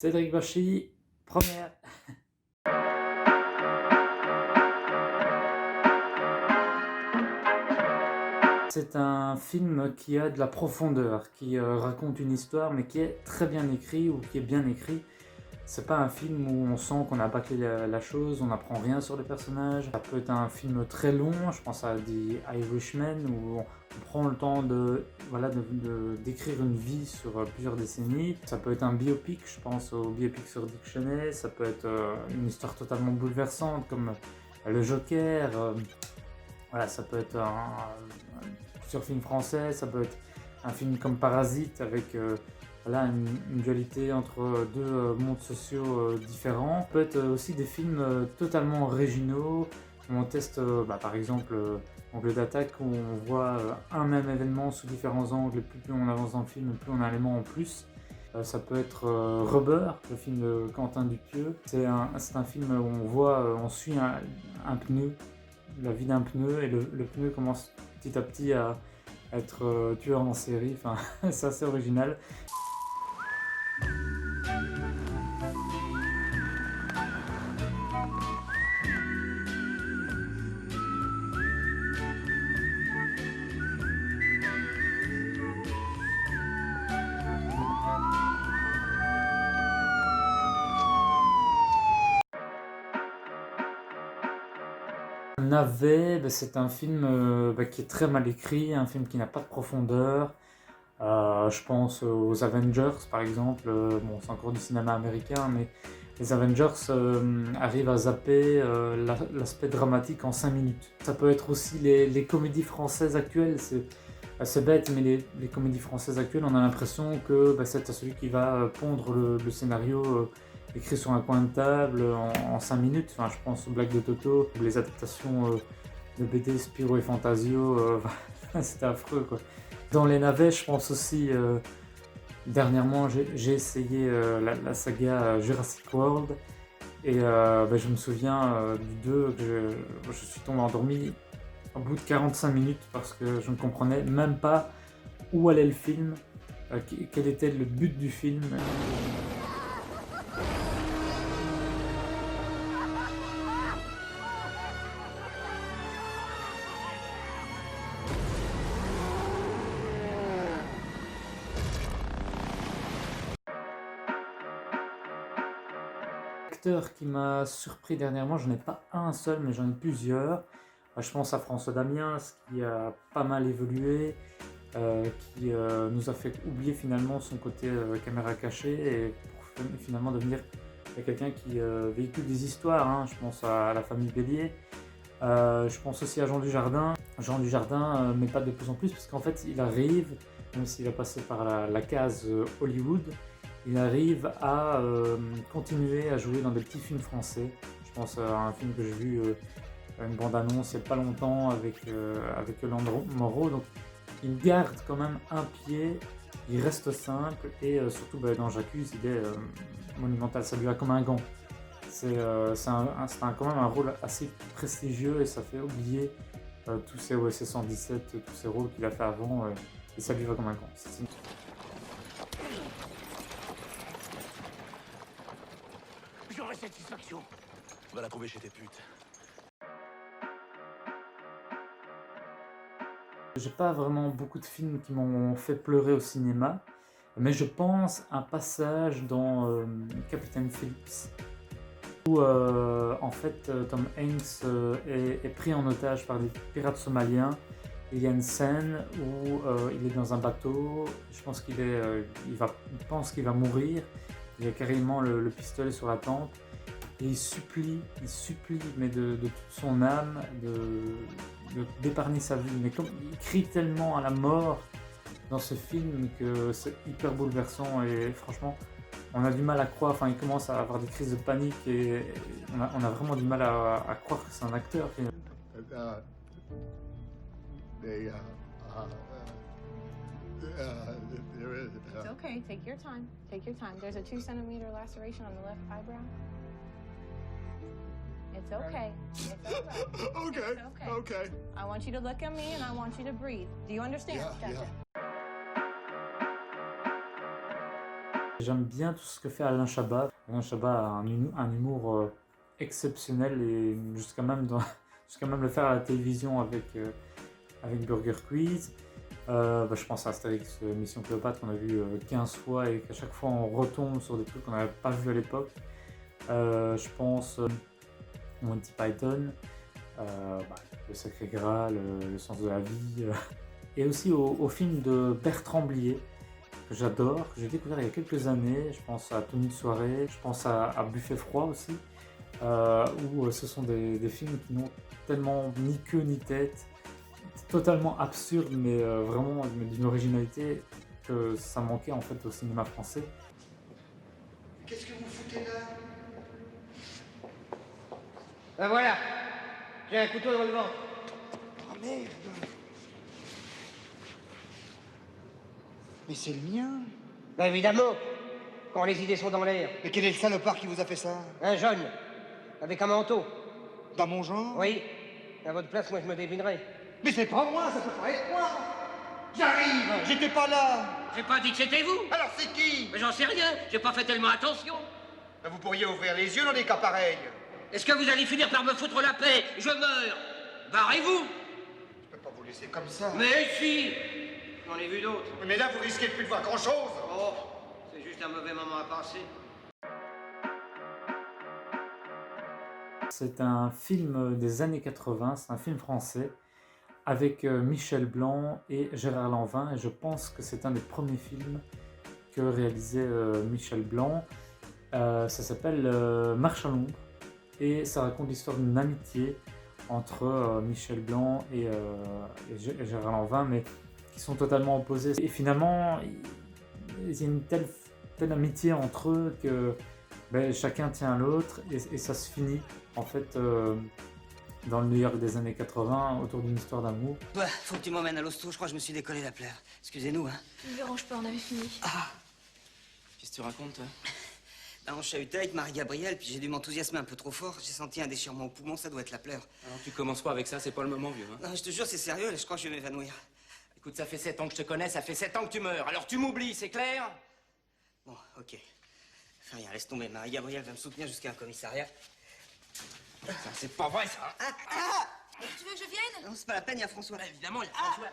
Cédric Bachy, première. C'est un film qui a de la profondeur, qui raconte une histoire, mais qui est très bien écrit ou qui est bien écrit. C'est pas un film où on sent qu'on a bâclé la chose, on n'apprend rien sur les personnages. Ça peut être un film très long, je pense à The Irishman, où on prend le temps d'écrire une vie sur plusieurs décennies. Ça peut être un biopic, je pense au biopic sur Dick Cheney. Ça peut être une histoire totalement bouleversante comme Le Joker. Ça peut être plusieurs films français, ça peut être un film comme Parasite avec une dualité entre deux mondes sociaux différents. Ça peut être aussi des films totalement originaux où on teste par exemple Angle d'attaque où on voit un même événement sous différents angles et plus on avance dans le film, plus on a un élément en plus. Ça peut être Rubber, le film de Quentin Dupieux. C'est un film où on suit un pneu, la vie d'un pneu, et le pneu commence petit à petit à être tueur en série. Enfin, c'est assez original. Navet, c'est un film qui est très mal écrit, un film qui n'a pas de profondeur. Je pense aux Avengers par exemple. Bon, c'est encore du cinéma américain, mais les Avengers arrivent à zapper l'aspect dramatique en 5 minutes. Ça peut être aussi les comédies françaises actuelles. C'est bête, mais les comédies françaises actuelles, on a l'impression que c'est celui qui va pondre le scénario écrit sur un coin de table en 5 minutes. Enfin, je pense aux blagues de Toto, les adaptations de BD Spirou et Fantasio. C'était affreux, quoi. Dans les navets, je pense aussi, dernièrement, j'ai essayé la saga Jurassic World. Et je me souviens du 2 que je suis tombé endormi au bout de 45 minutes parce que je ne comprenais même pas où allait le film, quel était le but du film. Acteur qui m'a surpris dernièrement, j'en ai pas un seul, mais j'en ai plusieurs. Je pense à François Damiens, qui a pas mal évolué, qui nous a fait oublier finalement son côté caméra cachée et pour finalement devenir quelqu'un qui véhicule des histoires. Hein. Je pense à la famille Bélier. Je pense aussi à Jean Dujardin. Jean Dujardin, mais pas de plus en plus, parce qu'en fait, il arrive, même s'il a passé par la case Hollywood, il arrive à continuer à jouer dans des petits films français. Je pense à un film que j'ai vu, une bande-annonce il n'y a pas longtemps avec Landro Moreau. Donc il garde quand même un pied, il reste simple et surtout dans J'accuse, il est monumental, ça lui va comme un gant. C'est quand même un rôle assez prestigieux et ça fait oublier tous ces OSS 117, tous ces rôles qu'il a fait avant et ça lui va comme un gant. J'aurai satisfaction. Va la trouver chez tes putes. J'ai pas vraiment beaucoup de films qui m'ont fait pleurer au cinéma, mais je pense un passage dans Captain Phillips où en fait Tom Hanks est pris en otage par des pirates somaliens. Il y a une scène où il est dans un bateau, je pense qu'il pense qu'il va mourir, il a carrément le pistolet sur la tempe. Et il supplie, mais de toute son âme, d'épargner sa vie. Mais comme il crie tellement à la mort dans ce film que c'est hyper bouleversant et franchement, on a du mal à croire. Enfin, il commence à avoir des crises de panique et on a vraiment du mal à croire que c'est un acteur. It's okay. Take your time. Take your time. There's a 2-centimeter laceration on the left eyebrow. It's okay. It's all right. Okay. It's okay. Okay. I want you to look at me and I want you to breathe. Do you understand? Yeah, That's yeah. it. J'aime bien tout ce que fait Alain Chabat. Alain Chabat a un humour exceptionnel et jusqu'à même, jusqu'à même le faire à la télévision avec Burger Quiz. Je pense à Astérix Mission Cléopâtre qu'on a vu 15 fois et qu'à chaque fois on retombe sur des trucs qu'on n'avait pas vu à l'époque. Je pense Monty Python, Le Sacré Graal, Le Sens de la Vie, et aussi au film de Bertrand Blier, que j'adore, que j'ai découvert il y a quelques années. Je pense à Tenue de soirée, je pense à Buffet froid aussi, où ce sont des films qui n'ont tellement ni queue ni tête, totalement absurdes, mais vraiment d'une originalité que ça manquait en fait au cinéma français. Qu'est-ce que vous foutez là? Ben voilà, j'ai un couteau dans le ventre. Oh merde! Mais c'est le mien. Ben évidemment, quand les idées sont dans l'air. Mais quel est le salopard qui vous a fait ça? Un jaune, avec un manteau. Dans mon genre? Oui, à votre place, moi je me devinerais. Mais c'est pas moi, ça peut pas être moi! J'arrive! J'étais pas là! J'ai pas dit que c'était vous. Alors c'est qui? Mais j'en sais rien, j'ai pas fait tellement attention. Ben, vous pourriez ouvrir les yeux dans des cas pareils. Est-ce que vous allez finir par me foutre la paix? Je meurs. Barrez-vous. Je peux pas vous laisser comme ça. Mais si, j'en ai vu d'autres. Mais là, vous risquez de plus de voir grand-chose. Oh, c'est juste un mauvais moment à passer. C'est un film des années 80, c'est un film français avec Michel Blanc et Gérard Lanvin, et je pense que c'est un des premiers films que réalisait Michel Blanc. Ça s'appelle Marche à l'ombre, et ça raconte l'histoire d'une amitié entre Michel Blanc et Gérard Lanvin, mais qui sont totalement opposés. Et finalement, il y a une telle amitié entre eux que chacun tient à l'autre, et ça se finit en fait dans le New York des années 80 autour d'une histoire d'amour. Ouais, faut que tu m'emmènes à l'hosto, je crois que je me suis décollé la plaie. Excusez-nous, hein. Ne dérange pas, on avait fini. Qu'est-ce que tu racontes, toi? Ben, on chahutait avec Marie-Gabrielle, puis j'ai dû m'enthousiasmer un peu trop fort. J'ai senti un déchirement au poumon, ça doit être la pleure. Alors tu commences pas avec ça, c'est pas le moment, vieux. Hein. Non, je te jure, c'est sérieux, là, je crois que je vais m'évanouir. Écoute, ça fait 7 ans que je te connais, ça fait 7 ans que tu meurs. Alors tu m'oublies, c'est clair? Bon, ok. Enfin, rien, laisse tomber. Marie-Gabrielle va me soutenir jusqu'à un commissariat. Ça, c'est pas vrai, ça. Tu veux que je vienne? Non, c'est pas la peine, il y a François là. Évidemment, il y a François.